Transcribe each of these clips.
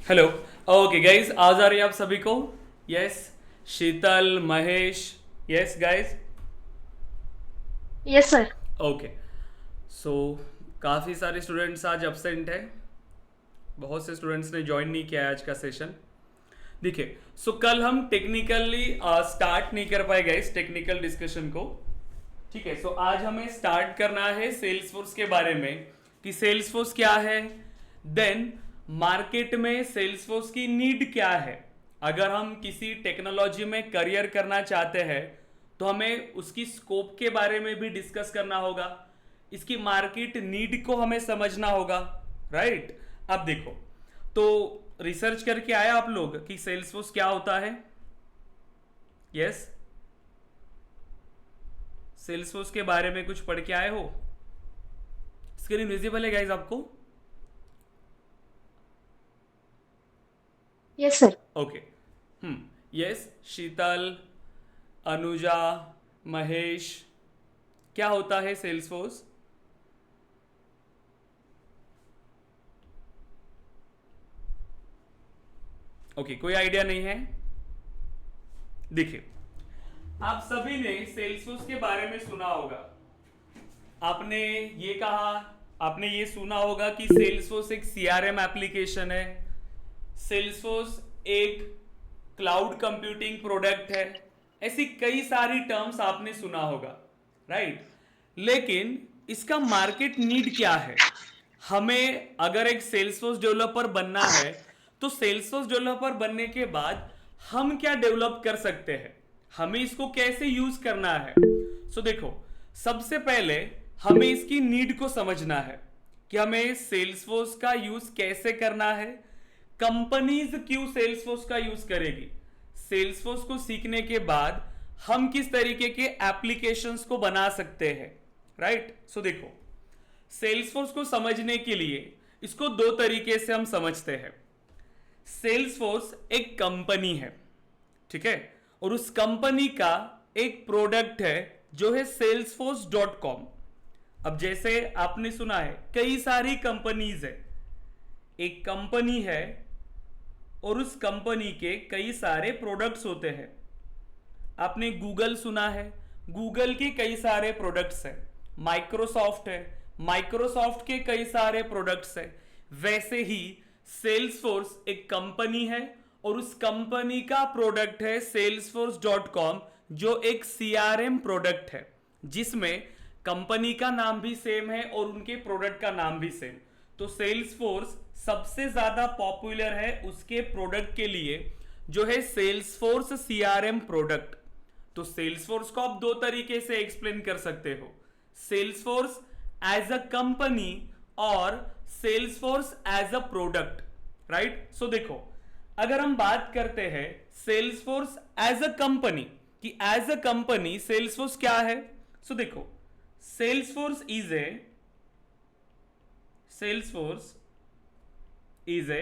Hello. Okay guys, आवाज आ रही है आप सभी को? Yes. Sheetal, Mahesh. Yes guys. Yes sir. Okay. So काफ़ी सारे स्टूडेंट्स आज एब्सेंट हैं। बहुत से स्टूडेंट्स ने ज्वाइन नहीं किया है आज का सेशन। देखिए, सो कल हम टेक्निकली स्टार्ट नहीं कर पाए गाइस टेक्निकल डिस्कशन को। ठीक है, सो आज हमें स्टार्ट करना है सेल्स फोर्स के बारे में कि सेल्स फोर्स क्या है, देन मार्केट में सेल्स फोर्स की नीड क्या है। अगर हम किसी टेक्नोलॉजी में करियर करना चाहते हैं तो हमें उसकी स्कोप के बारे में भी डिस्कस करना होगा, इसकी मार्केट नीड को हमें समझना होगा। राइट। अब देखो, तो रिसर्च करके आया आप लोग कि सेल्स फोर्स क्या होता है? यस। सेल्स फोर्स के बारे में कुछ पढ़ के आए हो? स्क्रीन विजिबल है गाइज आपको? Yes sir. ओके। यस। शीतल, अनुजा, महेश, क्या होता है सेल्स फोर्स? ओके, कोई आइडिया नहीं है। देखिए, आप सभी ने सेल्स फोर्स के बारे में सुना होगा। आपने ये कहा, आपने ये सुना होगा कि सेल्स फोर्स एक सीआरएम एप्लीकेशन है, सेल्स फोर्स एक क्लाउड कंप्यूटिंग प्रोडक्ट है। ऐसी कई सारी टर्म्स आपने सुना होगा। राइट। लेकिन इसका मार्केट नीड क्या है? हमें अगर एक सेल्सफोर्स डेवलपर बनना है तो सेल्सफोर्स डेवलपर बनने के बाद हम क्या डेवलप कर सकते हैं, हमें इसको कैसे यूज करना है। देखो, सबसे पहले हमें इसकी नीड को समझना है कि हमें सेल्सफोर्स का यूज कैसे करना है, कंपनीज क्यों सेल्सफोर्स का यूज करेगी, सेल्सफोर्स को सीखने के बाद हम किस तरीके के एप्लीकेशंस को बना सकते हैं। राइट। देखो, सेल्सफोर्स को समझने के लिए इसको दो तरीके से हम समझते हैं। सेल्सफोर्स एक कंपनी है, ठीक है, और उस कंपनी का एक प्रोडक्ट है जो है salesforce.com। अब जैसे आपने सुना है कई सारी कंपनीज है, एक कंपनी है और उस कंपनी के कई सारे प्रोडक्ट्स होते हैं। आपने गूगल सुना है, गूगल के कई सारे प्रोडक्ट्स हैं। माइक्रोसॉफ्ट है, माइक्रोसॉफ्ट के कई सारे प्रोडक्ट्स हैं। वैसे ही सेल्सफोर्स एक कंपनी है और उस कंपनी का प्रोडक्ट है salesforce.com, जो एक सीआरएम प्रोडक्ट है जिसमें कंपनी का नाम भी सेम है और उनके प्रोडक्ट का नाम भी सेम। तो सेल्सफोर्स सबसे ज्यादा पॉपुलर है उसके प्रोडक्ट के लिए जो है सेल्सफोर्स सीआरएम प्रोडक्ट। तो सेल्सफोर्स को आप दो तरीके से एक्सप्लेन कर सकते हो, सेल्सफोर्स एज अ कंपनी और Salesforce as a product. Right. देखो, अगर हम बात करते हैं सेल्सफोर्स एज अ कंपनी कि एज अ कंपनी सेल्सफोर्स क्या है, देखो, Salesforce is a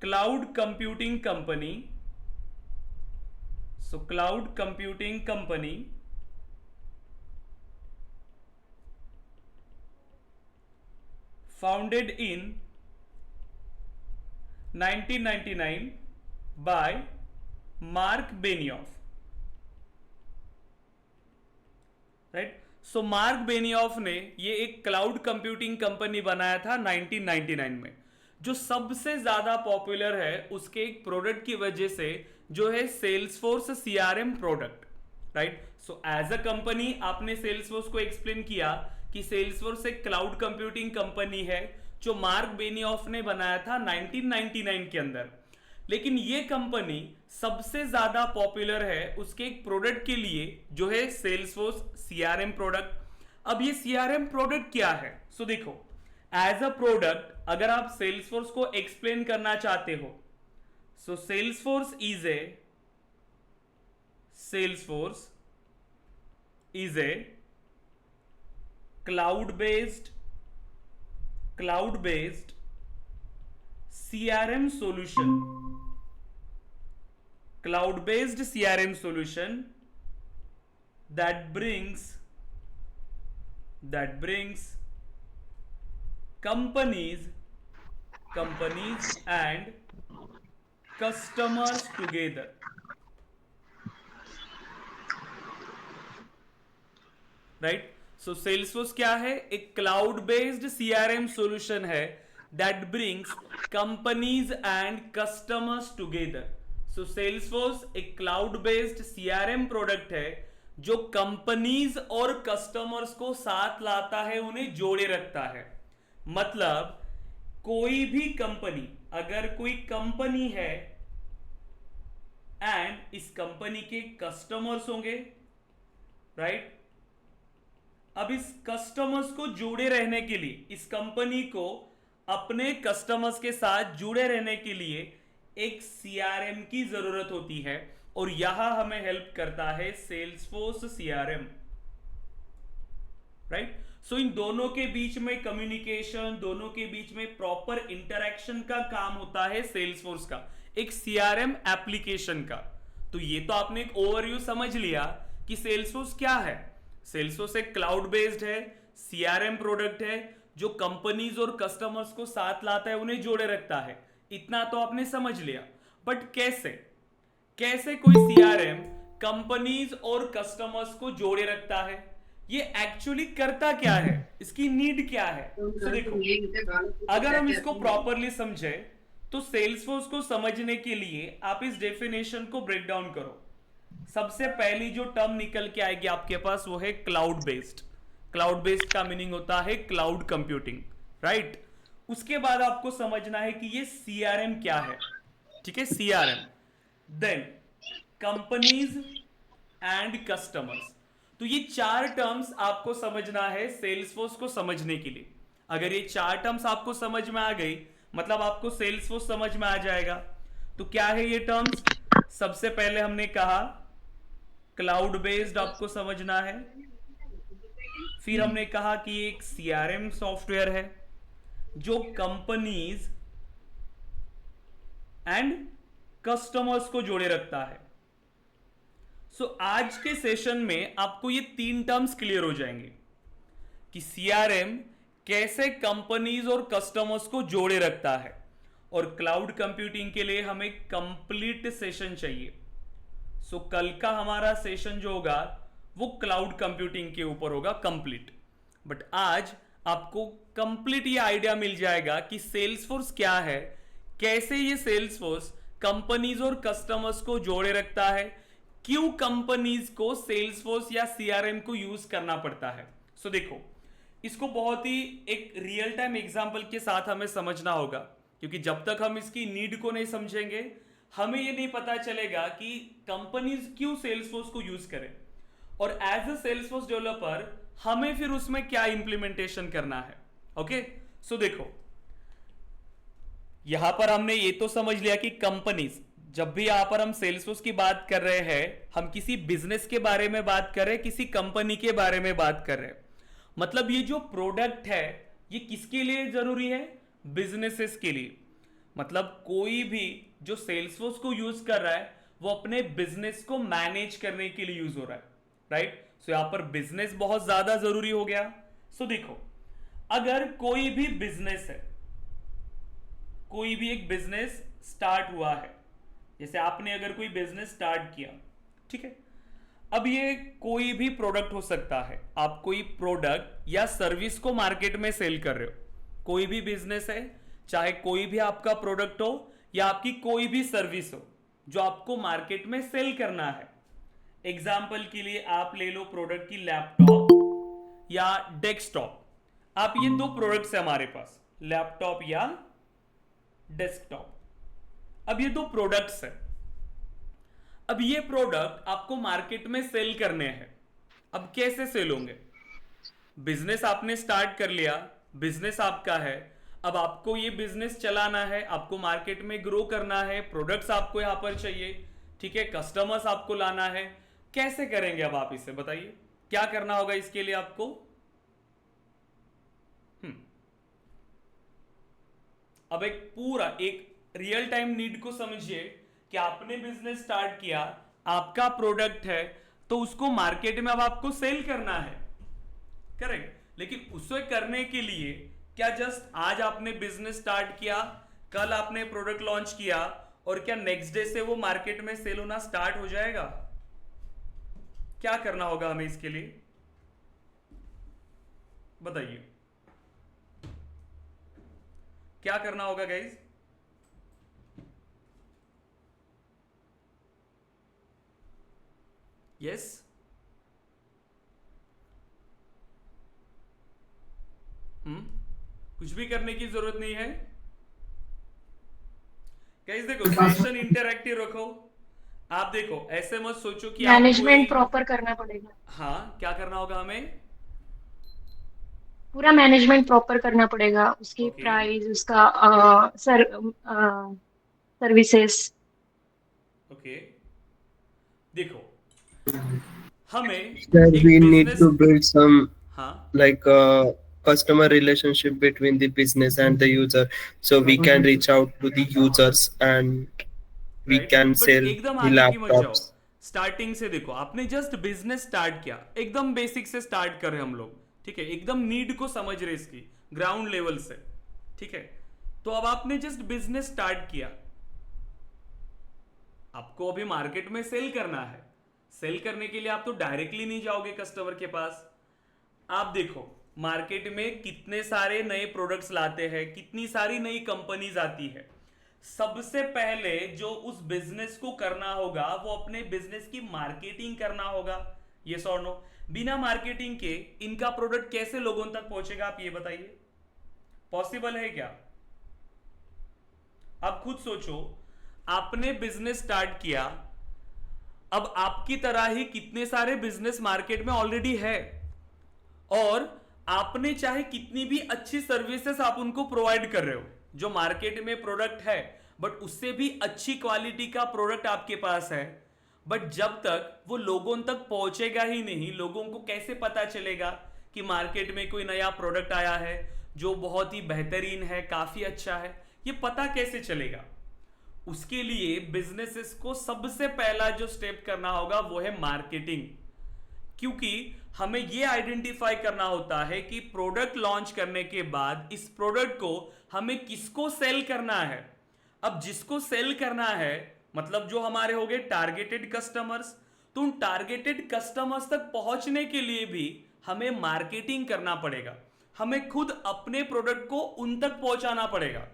cloud computing company. Cloud computing company founded in 1999 by Mark Benioff। Right. Mark Benioff ने ये एक क्लाउड कंप्यूटिंग कंपनी बनाया था 1999 में, जो सबसे ज्यादा पॉपुलर है उसके एक प्रोडक्ट की वजह से, जो है Salesforce CRM product. Right. As a company आपने सेल्सफोर्स को एक्सप्लेन किया कि सेल्सफोर्स एक क्लाउड कंप्यूटिंग कंपनी है जो मार्क बेनियॉफ ने बनाया था 1999 के अंदर। लेकिन ये कंपनी सबसे ज्यादा पॉपुलर है उसके एक प्रोडक्ट के लिए जो है सेल्सफोर्स सीआरएम प्रोडक्ट। अब ये सीआरएम प्रोडक्ट क्या है? देखो, एज अ प्रोडक्ट अगर आप सेल्सफोर्स को एक्सप्लेन करना चाहते हो, Salesforce is A Salesforce is a cloud based cloud based CRM solution, cloud based crm solution that brings companies companies and customers together. Right, so Salesforce क्या है? एक cloud based CRM solution है that brings companies and customers together. So Salesforce एक cloud based CRM product है जो companies और customers को साथ लाता है, उन्हें जोड़े रखता है। मतलब कोई भी कंपनी, अगर कोई कंपनी है एंड इस कंपनी के कस्टमर्स होंगे, राइट, अब इस कस्टमर्स को जुड़े रहने के लिए, इस कंपनी को अपने कस्टमर्स के साथ जुड़े रहने के लिए एक सीआरएम की जरूरत होती है, और यहां हमें हेल्प करता है सेल्सफोर्स सीआरएम। राइट, सो इन दोनों के बीच में कम्युनिकेशन, दोनों के बीच में प्रॉपर इंटरेक्शन का काम होता है सेल्सफोर्स का, एक सीआरएम एप्लीकेशन का। तो ये तो आपने एक ओवरव्यू समझ लिया कि सेल्सफोर्स क्या है। सेल्सफोर्स एक क्लाउड बेस्ड है, सीआरएम प्रोडक्ट है जो कंपनीज और कस्टमर्स को साथ लाता है, उन्हें जोड़े रखता है। इतना तो आपने समझ लिया, बट कैसे कैसे कोई सीआरएम कंपनीज और कस्टमर्स को जोड़े रखता है, ये एक्चुअली करता क्या है, इसकी नीड क्या है। तो देखो, अगर हम इसको प्रॉपरली समझे तो सेल्सफोर्स को समझने के लिए आप इस डेफिनेशन को ब्रेक डाउन करो। सबसे पहली जो टर्म निकल के आएगी आपके पास वो है क्लाउड बेस्ड। क्लाउड बेस्ड का मीनिंग होता है क्लाउड कंप्यूटिंग, राइट। उसके बाद आपको समझना है कि ये सीआरएम क्या है, ठीक है, CRM. Then companies and customers. तो ये चार टर्म्स आपको समझना है सेल्सफोर्स को समझने के लिए। अगर ये चार टर्म्स आपको समझ में आ गई, मतलब आपको सेल्सफोर्स समझ में आ जाएगा। तो क्या है ये टर्म्स? सबसे पहले हमने कहा क्लाउड बेस्ड आपको समझना है, फिर हमने कहा कि एक सीआरएम सॉफ्टवेयर है जो कंपनीज एंड कस्टमर्स को जोड़े रखता है। सो आज के सेशन में आपको ये तीन टर्म्स क्लियर हो जाएंगे कि सीआरएम कैसे कंपनीज और कस्टमर्स को जोड़े रखता है, और क्लाउड कंप्यूटिंग के लिए हमें कंप्लीट सेशन चाहिए। सो कल का हमारा सेशन जो होगा वो क्लाउड कंप्यूटिंग के ऊपर होगा कंप्लीट। बट आज आपको कंप्लीट ये आइडिया मिल जाएगा कि सेल्सफोर्स क्या है, कैसे ये सेल्सफोर्स कंपनीज और कस्टमर्स को जोड़े रखता है, क्यों कंपनीज को सेल्सफोर्स या सीआरएम को यूज करना पड़ता है। सो देखो, इसको बहुत ही एक रियल टाइम एग्जांपल के साथ हमें समझना होगा, क्योंकि जब तक हम इसकी नीड को नहीं समझेंगे हमें ये नहीं पता चलेगा कि कंपनीज क्यों सेल्सफोर्स को यूज करें, और एज अ सेल्सफोर्स डेवलपर हमें फिर उसमें क्या इंप्लीमेंटेशन करना है। ओके, सो देखो, यहां पर हमने ये तो समझ लिया कि कंपनीज, जब भी यहां पर हम सेल्सफोर्स की बात कर रहे हैं, हम किसी बिजनेस के बारे में बात कर रहे हैं, किसी कंपनी के बारे में बात कर रहे हैं। मतलब ये जो प्रोडक्ट है ये किसके लिए जरूरी है? बिजनेसेस के लिए। मतलब कोई भी जो सेल्सफोर्स को यूज कर रहा है वो अपने बिजनेस को मैनेज करने के लिए यूज हो रहा है, राइट। सो यहां पर बिजनेस बहुत ज्यादा जरूरी हो गया। सो देखो, अगर कोई भी बिजनेस है, कोई भी एक बिजनेस स्टार्ट हुआ है, जैसे आपने अगर कोई बिजनेस स्टार्ट किया, ठीक है, अब ये कोई भी प्रोडक्ट हो सकता है, आप कोई प्रोडक्ट या सर्विस को मार्केट में सेल कर रहे हो। कोई भी बिजनेस है, चाहे कोई भी आपका प्रोडक्ट हो या आपकी कोई भी सर्विस हो जो आपको मार्केट में सेल करना है। एग्जाम्पल के लिए आप ले लो प्रोडक्ट की लैपटॉप या डेस्कटॉप। आप ये दो प्रोडक्ट्स है हमारे पास, लैपटॉप या डेस्कटॉप। अब ये दो प्रोडक्ट्स है, अब ये प्रोडक्ट आपको मार्केट में सेल करने हैं। अब कैसे सेल होंगे? बिजनेस आपने स्टार्ट कर लिया, बिजनेस आपका है, अब आपको ये बिजनेस चलाना है, आपको मार्केट में ग्रो करना है, प्रोडक्ट्स आपको यहां पर चाहिए, ठीक है, कस्टमर्स आपको लाना है। कैसे करेंगे अब आप इसे बताइए, क्या करना होगा इसके लिए आपको? अब एक पूरा एक रियल टाइम नीड को समझिए कि आपने बिजनेस स्टार्ट किया, आपका प्रोडक्ट है, तो उसको मार्केट में अब आपको सेल करना है, करेक्ट। लेकिन उसे करने के लिए क्या जस्ट आज आपने बिजनेस स्टार्ट किया कल आपने प्रोडक्ट लॉन्च किया और क्या नेक्स्ट डे से वो मार्केट में सेल होना स्टार्ट हो जाएगा? क्या करना होगा हमें इसके लिए, बताइए क्या करना होगा गाइज? यस, कुछ भी करने की जरूरत नहीं है गाइज। देखो सेशन इंटरैक्टिव रखो। आप देखो ऐसे मत सोचो कि आप कोई, मैनेजमेंट प्रॉपर करना पड़ेगा। हाँ क्या करना होगा हमें? पूरा मैनेजमेंट प्रॉपर करना पड़ेगा, उसकी ओके, प्राइस, उसका सर्विसेज। ओके, देखो हमें That एक we need business, to build some हाँ like customer relationship between the business and the user, so we can reach out to the users and we right, can but sell एकदम the आगे की मत जाओ। laptops. Starting से देखो, आपने just business start किया, एकदम बेसिक से स्टार्ट कर रहे हैं हम लोग, ठीक है, एकदम नीड को समझ रहे इसकी ग्राउंड लेवल से, ठीक है। तो अब आपने जस्ट बिजनेस स्टार्ट किया, आपको अभी मार्केट में सेल करना है। सेल करने के लिए आप तो डायरेक्टली नहीं जाओगे कस्टमर के पास। आप देखो मार्केट में कितने सारे नए प्रोडक्ट्स लाते हैं, कितनी सारी नई कंपनीज आती है। सबसे पहले जो उस बिजनेस को करना होगा वो अपने बिजनेस की मार्केटिंग करना होगा। ये और नो, बिना मार्केटिंग के इनका प्रोडक्ट कैसे लोगों तक पहुंचेगा, आप ये बताइए, पॉसिबल है क्या? आप खुद सोचो, आपने बिजनेस स्टार्ट किया, अब आपकी तरह ही कितने सारे बिजनेस मार्केट में ऑलरेडी है, और आपने चाहे कितनी भी अच्छी सर्विसेज आप उनको प्रोवाइड कर रहे हो, जो मार्केट में प्रोडक्ट है बट उससे भी अच्छी क्वालिटी का प्रोडक्ट आपके पास है, बट जब तक वो लोगों तक पहुंचेगा ही नहीं, लोगों को कैसे पता चलेगा कि मार्केट में कोई नया प्रोडक्ट आया है जो बहुत ही बेहतरीन है, काफी अच्छा है? ये पता कैसे चलेगा? उसके लिए बिजनेसेस को सबसे पहला जो स्टेप करना होगा वो है मार्केटिंग। क्योंकि हमें यह आइडेंटिफाई करना होता है कि प्रोडक्ट लॉन्च करने के बाद इस प्रोडक्ट को हमें किसको सेल करना है। अब जिसको सेल करना है मतलब जो हमारे हो गए टारगेटेड कस्टमर्स, तो उन टारगेटेड कस्टमर्स तक पहुंचने के लिए भी हमें मार्केटिंग करना पड़ेगा। हमें खुद अपने प्रोडक्ट को उन तक पहुंचाना पड़ेगा,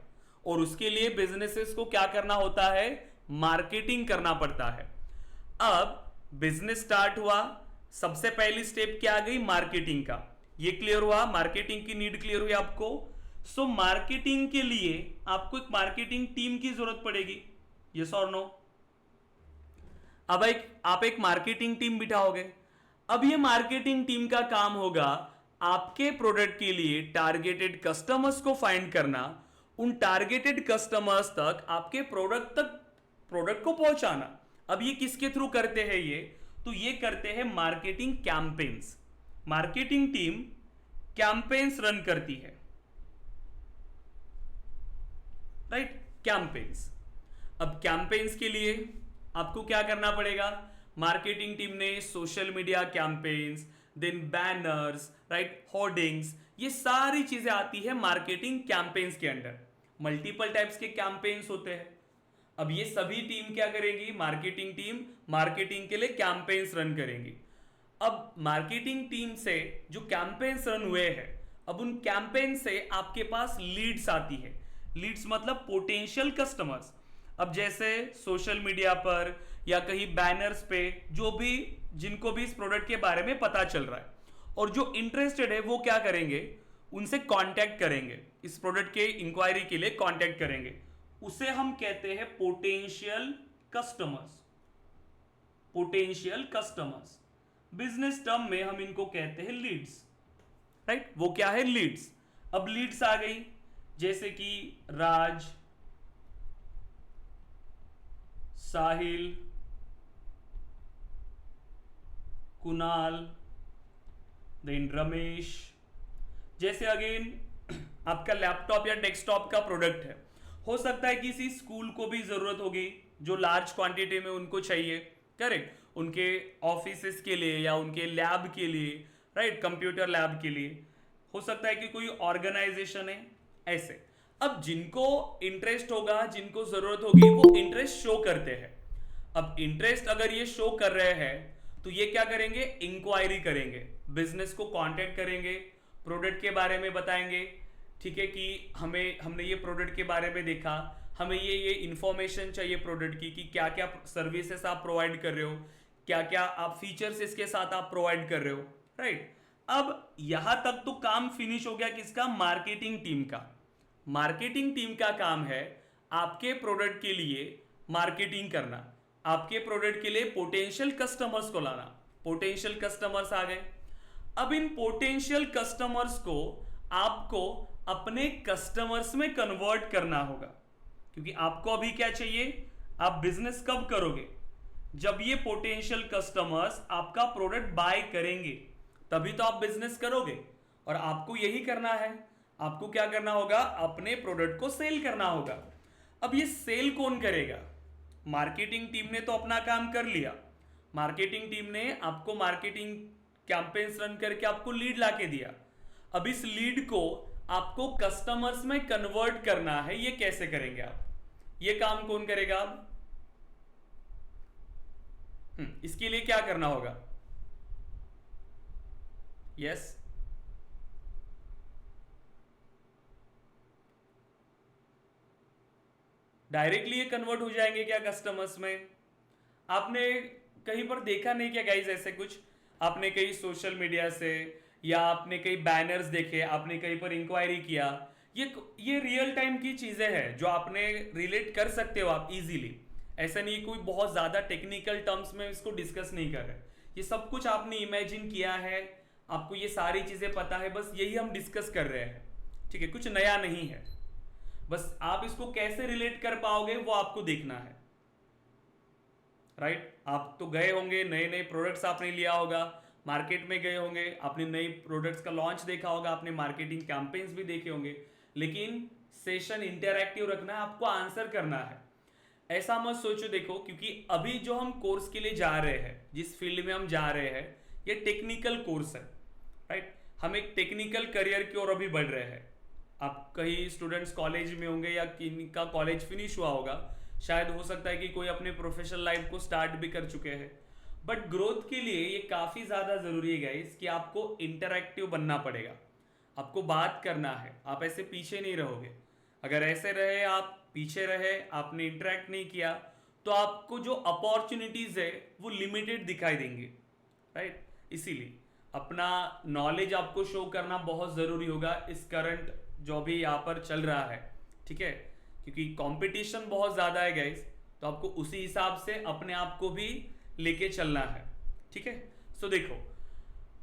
और उसके लिए बिजनेसेस को क्या करना होता है? मार्केटिंग करना पड़ता है। अब बिजनेस स्टार्ट हुआ, सबसे पहली स्टेप क्या आ गई? मार्केटिंग का। ये क्लियर हुआ, मार्केटिंग की नीड क्लियर हुई आपको। सो मार्केटिंग के लिए आपको एक मार्केटिंग टीम की जरूरत पड़ेगी, यस और नो? अब आप एक मार्केटिंग टीम बिठाओगे। अब ये मार्केटिंग टीम का काम होगा आपके प्रोडक्ट के लिए टारगेटेड कस्टमर्स को फाइंड करना, उन टारगेटेड कस्टमर्स तक आपके प्रोडक्ट को पहुंचाना। अब ये किसके थ्रू करते हैं ये? तो ये करते हैं marketing campaigns. Marketing team campaigns run करती है, राइट, कैंपेन्स। अब कैंपेन्स के लिए आपको क्या करना पड़ेगा? मार्केटिंग टीम ने social media campaigns, then banners, right, hoardings, ये सारी चीजें आती है मार्केटिंग कैंपेन्स के अंडर। मल्टीपल टाइप्स के कैंपेन्स होते हैं। अब ये सभी टीम क्या करेगी? मार्केटिंग टीम मार्केटिंग के लिए कैंपेन्स रन करेंगी। अब मार्केटिंग टीम से जो कैंपेन्स रन हुए हैं, अब उन कैंपेन से आपके पास लीड्स आती है। लीड्स मतलब पोटेंशियल कस्टमर्स। अब जैसे सोशल मीडिया पर या कहीं बैनर्स पे जो भी, जिनको भी इस प्रोडक्ट के बारे में पता चल रहा है और जो इंटरेस्टेड है, वो क्या करेंगे? उनसे कांटेक्ट करेंगे, इस प्रोडक्ट के इंक्वायरी के लिए कांटेक्ट करेंगे। उसे हम कहते हैं potential customers. Potential customers, business term में हम इनको कहते हैं लीड्स, राइट। वो क्या है? लीड्स। अब लीड्स आ गई, जैसे कि राज, साहिल, कुणाल, देन रमेश। जैसे अगेन आपका लैपटॉप या डेस्कटॉप का प्रोडक्ट है, हो सकता है किसी स्कूल को भी जरूरत होगी जो लार्ज क्वांटिटी में उनको चाहिए, करेक्ट, उनके ऑफिस के लिए या उनके लैब के लिए, राइट, कंप्यूटर लैब के लिए। हो सकता है कि कोई ऑर्गेनाइजेशन है, ऐसे। अब जिनको इंटरेस्ट होगा, जिनको जरूरत होगी, वो इंटरेस्ट शो करते हैं। अब इंटरेस्ट अगर ये शो कर रहे हैं तो ये क्या करेंगे, इंक्वायरी करेंगे, बिजनेस को कांटेक्ट करेंगे, प्रोडक्ट के बारे में बताएंगे, ठीक है, कि हमने ये प्रोडक्ट के बारे में देखा, हमें ये इंफॉर्मेशन चाहिए प्रोडक्ट की, कि क्या क्या सर्विसेज आप प्रोवाइड कर रहे हो, क्या क्या आप फीचर्स इसके साथ आप प्रोवाइड कर रहे हो, राइट। अब यहां तक तो काम फिनिश हो गया किसका, मार्केटिंग टीम का। मार्केटिंग टीम का काम है आपके प्रोडक्ट के लिए मार्केटिंग करना, आपके प्रोडक्ट के लिए पोटेंशियल कस्टमर्स को लाना। पोटेंशियल कस्टमर्स आ गए, अब इन पोटेंशियल कस्टमर्स को आपको अपने कस्टमर्स में कन्वर्ट करना होगा, क्योंकि आपको अभी क्या चाहिए, आप बिजनेस कब करोगे, जब ये पोटेंशियल कस्टमर्स आपका प्रोडक्ट बाय करेंगे, तभी तो आप बिजनेस करोगे। और आपको यही करना है, आपको क्या करना होगा, अपने प्रोडक्ट को सेल करना होगा। अब ये सेल कौन करेगा, मार्केटिंग टीम ने तो अपना काम कर लिया, मार्केटिंग टीम ने आपको मार्केटिंग कैंपेन्स रन करके आपको लीड लाके दिया। अब इस लीड को आपको कस्टमर्स में कन्वर्ट करना है, ये कैसे करेंगे आप, ये काम कौन करेगा। इसके लिए क्या करना होगा, यस डायरेक्टली ये कन्वर्ट हो जाएंगे क्या कस्टमर्स में। आपने कहीं पर देखा नहीं क्या गाइज ऐसे कुछ, आपने कहीं सोशल मीडिया से या आपने कहीं बैनर्स देखे, आपने कहीं पर इंक्वायरी किया, ये रियल टाइम की चीजें हैं जो आपने रिलेट कर सकते हो आप इजीली। ऐसा नहीं कोई बहुत ज्यादा टेक्निकल टर्म्स में इसको डिस्कस नहीं कर रहे, ये सब कुछ आपने इमेजिन किया है, आपको ये सारी चीजें पता है, बस यही हम डिस्कस कर रहे हैं, ठीक है, कुछ नया नहीं है। बस आप इसको कैसे रिलेट कर पाओगे वो आपको देखना है, राइट। आप तो गए होंगे, नए नए प्रोडक्ट्स आपने लिया होगा, मार्केट में गए होंगे, आपने नए प्रोडक्ट्स का लॉन्च देखा होगा, आपने मार्केटिंग कैंपेन्स भी देखे होंगे, लेकिन सेशन इंटरैक्टिव रखना है, आपको आंसर करना है। ऐसा मत सोचो, देखो, क्योंकि अभी जो हम कोर्स के लिए जा रहे हैं, जिस फील्ड में हम जा रहे हैं, ये टेक्निकल कोर्स है, राइट। हम एक टेक्निकल करियर की ओर अभी बढ़ रहे हैं। आप कई स्टूडेंट्स कॉलेज में होंगे या किनका कॉलेज फिनिश हुआ होगा, शायद हो सकता है कि कोई अपने प्रोफेशनल लाइफ को स्टार्ट भी कर चुके हैं। बट ग्रोथ के लिए ये काफ़ी ज़्यादा ज़रूरी है गाइस कि आपको इंटरैक्टिव बनना पड़ेगा, आपको बात करना है, आप ऐसे पीछे नहीं रहोगे। अगर ऐसे रहे, आप पीछे रहे, आपने इंटरैक्ट नहीं किया, तो आपको जो अपॉर्चुनिटीज़ है वो लिमिटेड दिखाई देंगे, राइट। इसीलिए अपना नॉलेज आपको शो करना बहुत ज़रूरी होगा इस करंट जो भी यहाँ पर चल रहा है, ठीक है, क्योंकि कंपटीशन बहुत ज़्यादा है गाइस, तो आपको उसी हिसाब से अपने आप को भी लेके चलना है, ठीक है। सो देखो,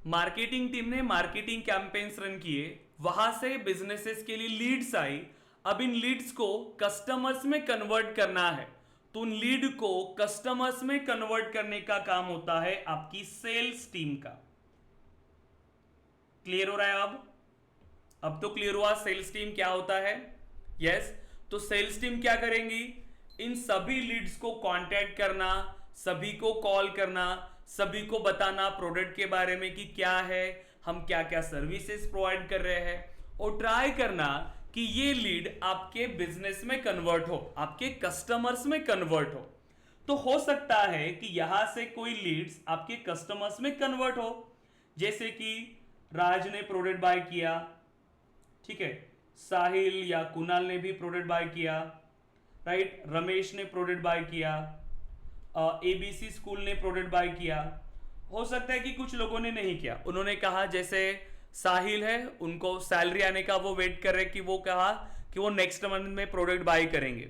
मार्केटिंग टीम ने मार्केटिंग कैंपेन्स रन किए, वहां से बिजनेसेस के लिए लीड्स आई। अब इन लीड्स को कस्टमर्स में कन्वर्ट करना है, तो उन लीड को कस्टमर्स में कन्वर्ट करने का काम होता है आपकी सेल्स टीम का। क्लियर हो रहा है अब तो क्लियर हुआ सेल्स टीम क्या होता है, यस। तो सेल्स टीम क्या करेंगी, इन सभी लीड्स को कांटेक्ट करना, सभी को कॉल करना, सभी को बताना प्रोडक्ट के बारे में कि क्या है, हम क्या क्या सर्विसेज प्रोवाइड कर रहे हैं, और ट्राई करना कि ये लीड आपके बिजनेस में कन्वर्ट हो, आपके कस्टमर्स में कन्वर्ट हो। तो हो सकता है कि यहां से कोई लीड्स आपके कस्टमर्स में कन्वर्ट हो, जैसे कि राज ने प्रोडक्ट बाय किया, ठीक है, साहिल या कुणाल ने भी प्रोडक्ट बाय किया, राइट, रमेश ने प्रोडक्ट बाय किया, एबीसी स्कूल ने प्रोडक्ट बाय किया। हो सकता है कि कुछ लोगों ने नहीं किया, उन्होंने कहा, जैसे साहिल है, उनको सैलरी आने का वो वेट कर रहे कि वो कहा कि वो नेक्स्ट मंथ में प्रोडक्ट बाय करेंगे,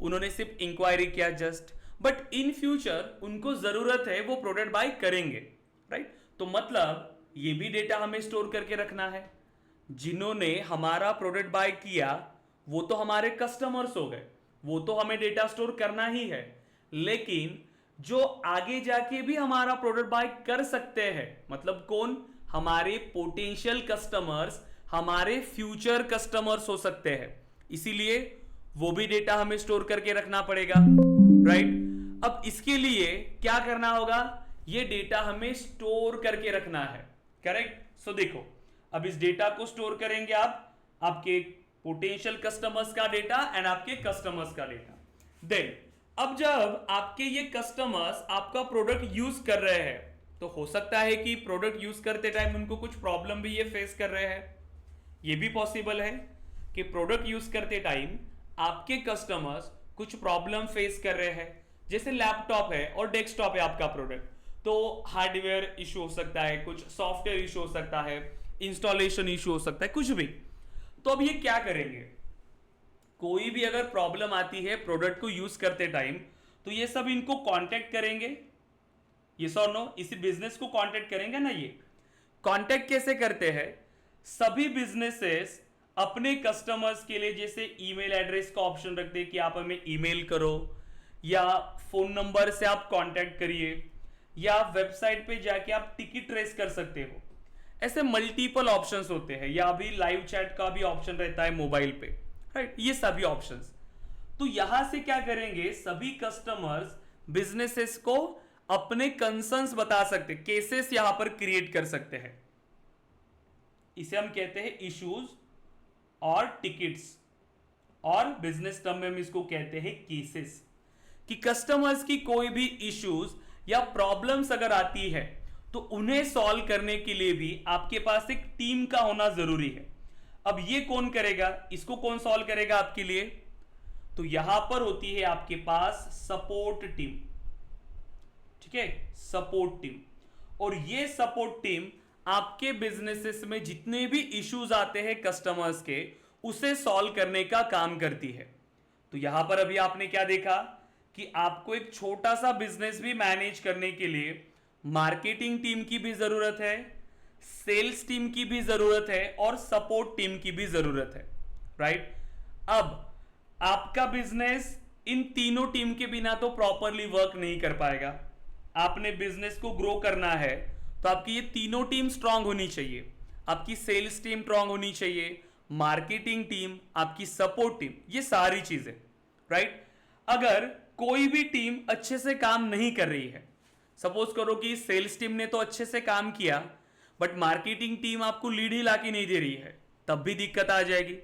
उन्होंने सिर्फ इंक्वायरी किया जस्ट, बट इन फ्यूचर उनको जरूरत है वो प्रोडक्ट बाय करेंगे, राइट। तो मतलब ये भी डेटा हमें स्टोर करके रखना है, जिन्होंने हमारा प्रोडक्ट बाय किया वो तो हमारे कस्टमर्स हो गए, वो तो हमें डेटा स्टोर करना ही है, लेकिन जो आगे जाके भी हमारा प्रोडक्ट बाय कर सकते हैं, मतलब कौन, हमारे पोटेंशियल कस्टमर्स, हमारे फ्यूचर कस्टमर्स हो सकते हैं, इसीलिए वो भी डेटा हमें स्टोर करके रखना पड़ेगा, राइट। अब इसके लिए क्या करना होगा, ये डेटा हमें स्टोर करके रखना है, करेक्ट। सो देखो, अब इस डेटा को स्टोर करेंगे आप आपके पोटेंशियल कस्टमर्स का डेटा एंड आपके कस्टमर्स का डेटा। देन अब जब आपके ये कस्टमर्स आपका प्रोडक्ट यूज कर रहे हैं तो हो सकता है कि प्रोडक्ट यूज करते टाइम उनको कुछ प्रॉब्लम भी ये फेस कर रहे हैं। ये भी पॉसिबल है कि प्रोडक्ट यूज करते टाइम आपके कस्टमर्स कुछ प्रॉब्लम फेस कर रहे हैं, जैसे लैपटॉप है और डेस्कटॉप है आपका प्रोडक्ट, तो हार्डवेयर इशू हो सकता है, कुछ सॉफ्टवेयर इशू हो सकता है, इंस्टॉलेशन इशू हो सकता है, कुछ भी। तो अब ये क्या करेंगे, कोई भी अगर प्रॉब्लम आती है प्रोडक्ट को यूज करते टाइम तो ये सब इनको कांटेक्ट करेंगे, ये सो नो, इसी बिजनेस को कांटेक्ट करेंगे ना। ये कांटेक्ट कैसे करते हैं, सभी बिजनेसेस अपने कस्टमर्स के लिए जैसे ईमेल एड्रेस का ऑप्शन रखते हैं कि आप हमें ईमेल करो, या फोन नंबर से आप कांटेक्ट करिए, या वेबसाइट पे जाके आप टिकट ट्रेस कर सकते हो। ऐसे मल्टीपल ऑप्शंस होते हैं, या अभी लाइव चैट का भी ऑप्शन रहता है मोबाइल पे, राइट, ये सभी ऑप्शंस। तो यहां से क्या करेंगे, सभी कस्टमर्स बिजनेसेस को अपने कंसर्न्स बता सकते, केसेस यहां पर क्रिएट कर सकते हैं। इसे हम कहते हैं इश्यूज और टिकट्स, और बिजनेस टर्म में हम इसको कहते हैं केसेस। कि कस्टमर्स की कोई भी इश्यूज या प्रॉब्लम्स अगर आती है तो उन्हें सॉल्व करने के लिए भी आपके पास एक टीम का होना जरूरी है। अब ये कौन करेगा, इसको कौन सॉल्व करेगा आपके लिए, तो यहां पर होती है आपके पास सपोर्ट टीम, ठीक है, सपोर्ट टीम। और ये सपोर्ट टीम आपके बिजनेसेस में जितने भी इश्यूज आते हैं कस्टमर्स के, उसे सॉल्व करने का काम करती है। तो यहां पर अभी आपने क्या देखा कि आपको एक छोटा सा बिजनेस भी मैनेज करने के लिए मार्केटिंग टीम की भी जरूरत है, सेल्स टीम की भी जरूरत है, और सपोर्ट टीम की भी जरूरत है, राइट। अब आपका बिजनेस इन तीनों टीम के बिना तो प्रॉपरली वर्क नहीं कर पाएगा। आपने बिजनेस को ग्रो करना है तो आपकी ये तीनों टीम स्ट्रांग होनी चाहिए। आपकी सेल्स टीम स्ट्रांग होनी चाहिए, मार्केटिंग टीम, आपकी सपोर्ट टीम, ये सारी चीजें, राइट। अगर कोई भी टीम अच्छे से काम नहीं कर रही है, सपोज करो कि सेल्स टीम ने तो अच्छे से काम किया बट मार्केटिंग टीम आपको लीड ही लाके नहीं दे रही है, तब भी दिक्कत आ जाएगी।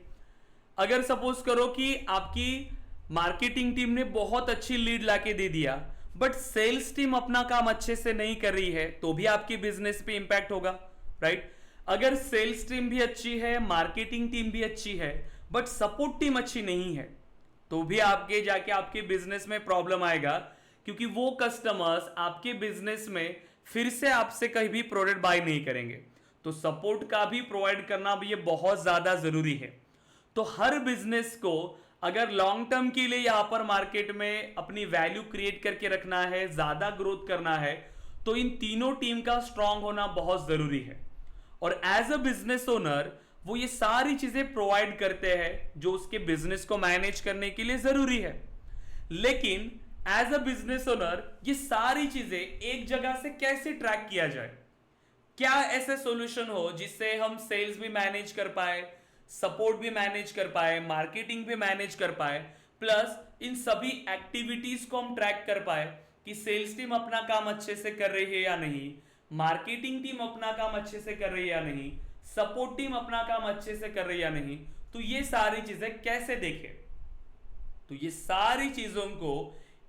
अगर सपोज करो कि आपकी मार्केटिंग टीम ने बहुत अच्छी लीड लाके दे दिया बट सेल्स टीम अपना काम अच्छे से नहीं कर रही है, तो भी आपके बिजनेस पे इंपैक्ट होगा, राइट। अगर सेल्स टीम भी अच्छी है, मार्केटिंग टीम भी अच्छी है, बट सपोर्ट टीम अच्छी नहीं है, तो भी आपके जाके आपके बिजनेस में प्रॉब्लम आएगा, क्योंकि वो कस्टमर्स आपके बिजनेस में फिर से आपसे कहीं भी प्रोडक्ट बाय नहीं करेंगे। तो सपोर्ट का भी प्रोवाइड करना भी ये बहुत ज्यादा जरूरी है। तो हर बिजनेस को अगर लॉन्ग टर्म के लिए यहां पर मार्केट में अपनी वैल्यू क्रिएट करके रखना है, ज्यादा ग्रोथ करना है, तो इन तीनों टीम का स्ट्रांग होना बहुत जरूरी है। और एज अ बिजनेस ओनर वो ये सारी चीजें प्रोवाइड करते हैं जो उसके बिजनेस को मैनेज करने के लिए जरूरी है। लेकिन एज अ बिजनेस ओनर ये सारी चीजें एक जगह से कैसे ट्रैक किया जाए, क्या ऐसे सॉल्यूशन हो जिससे हम सेल्स भी मैनेज कर पाए, सपोर्ट भी मैनेज कर पाए, मार्केटिंग भी मैनेज कर पाए, प्लस इन सभी एक्टिविटीज को हम ट्रैक कर पाए कि सेल्स टीम अपना काम अच्छे से कर रही है या नहीं, मार्केटिंग टीम अपना काम अच्छे से कर रही है या नहीं, सपोर्ट टीम अपना काम अच्छे से कर रही है या नहीं। तो ये सारी चीजें कैसे देखें, तो ये सारी चीजों को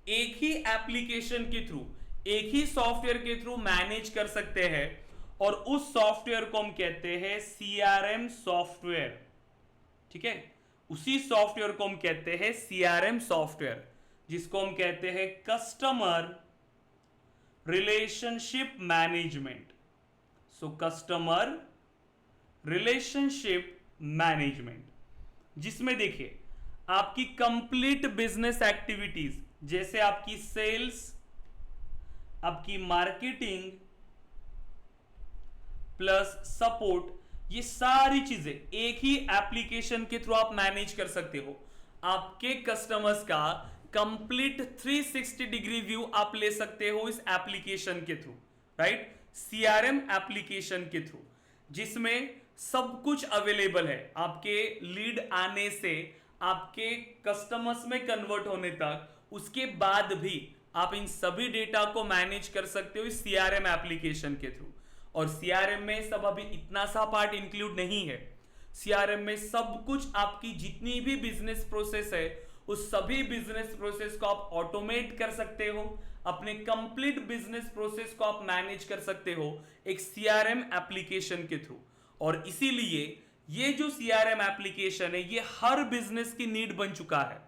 एक ही एप्लीकेशन के थ्रू, एक ही सॉफ्टवेयर के थ्रू मैनेज कर सकते हैं, और उस सॉफ्टवेयर को हम कहते हैं सीआरएम सॉफ्टवेयर, ठीक है। उसी सॉफ्टवेयर को हम कहते हैं सीआरएम सॉफ्टवेयर, जिसको हम कहते हैं customer relationship management. So customer relationship management, जिसमें देखिए आपकी कंप्लीट बिजनेस एक्टिविटीज, जैसे आपकी सेल्स, आपकी मार्केटिंग प्लस सपोर्ट, ये सारी चीजें एक ही एप्लीकेशन के थ्रू आप मैनेज कर सकते हो। आपके कस्टमर्स का कंप्लीट 360 डिग्री व्यू आप ले सकते हो इस एप्लीकेशन के थ्रू, राइट, सीआरएम एप्लीकेशन के थ्रू, जिसमें सब कुछ अवेलेबल है। आपके लीड आने से आपके कस्टमर्स में कन्वर्ट होने तक, उसके बाद भी आप इन सभी डेटा को मैनेज कर सकते हो इस सीआरएम एप्लीकेशन के थ्रू। और सीआरएम में सब अभी इतना सा पार्ट इंक्लूड नहीं है, सीआरएम में सब कुछ आपकी जितनी भी बिजनेस प्रोसेस है उस सभी बिजनेस प्रोसेस को आप ऑटोमेट कर सकते हो, अपने कंप्लीट बिजनेस प्रोसेस को आप मैनेज कर सकते हो एक सीआरएम एप्लीकेशन के थ्रू। और इसीलिए ये जो सीआरएम एप्लीकेशन है ये हर बिजनेस की नीड बन चुका है।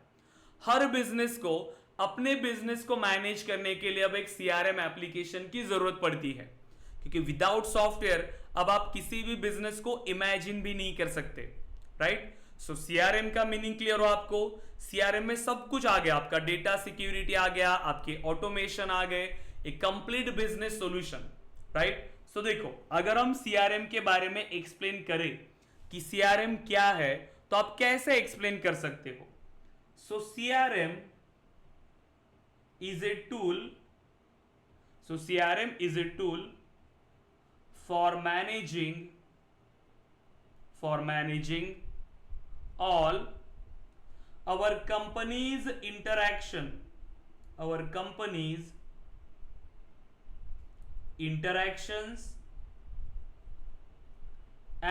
हर बिजनेस को अपने बिजनेस को मैनेज करने के लिए अब एक सीआरएम एप्लीकेशन की जरूरत पड़ती है, क्योंकि विदाउट सॉफ्टवेयर अब आप किसी भी बिजनेस को इमेजिन भी नहीं कर सकते, राइट। सो सीआरएम का मीनिंग क्लियर हो आपको। सीआरएम में सब कुछ आ गया, आपका डेटा सिक्योरिटी आ गया, आपके ऑटोमेशन आ गए, एक कंप्लीट बिजनेस सॉल्यूशन, राइट। सो देखो, अगर हम सीआरएम के बारे में एक्सप्लेन करें कि सीआरएम क्या है तो आप कैसे एक्सप्लेन कर सकते हो। सो CRM is a tool, so CRM is a tool for managing all our company's interaction, our company's interactions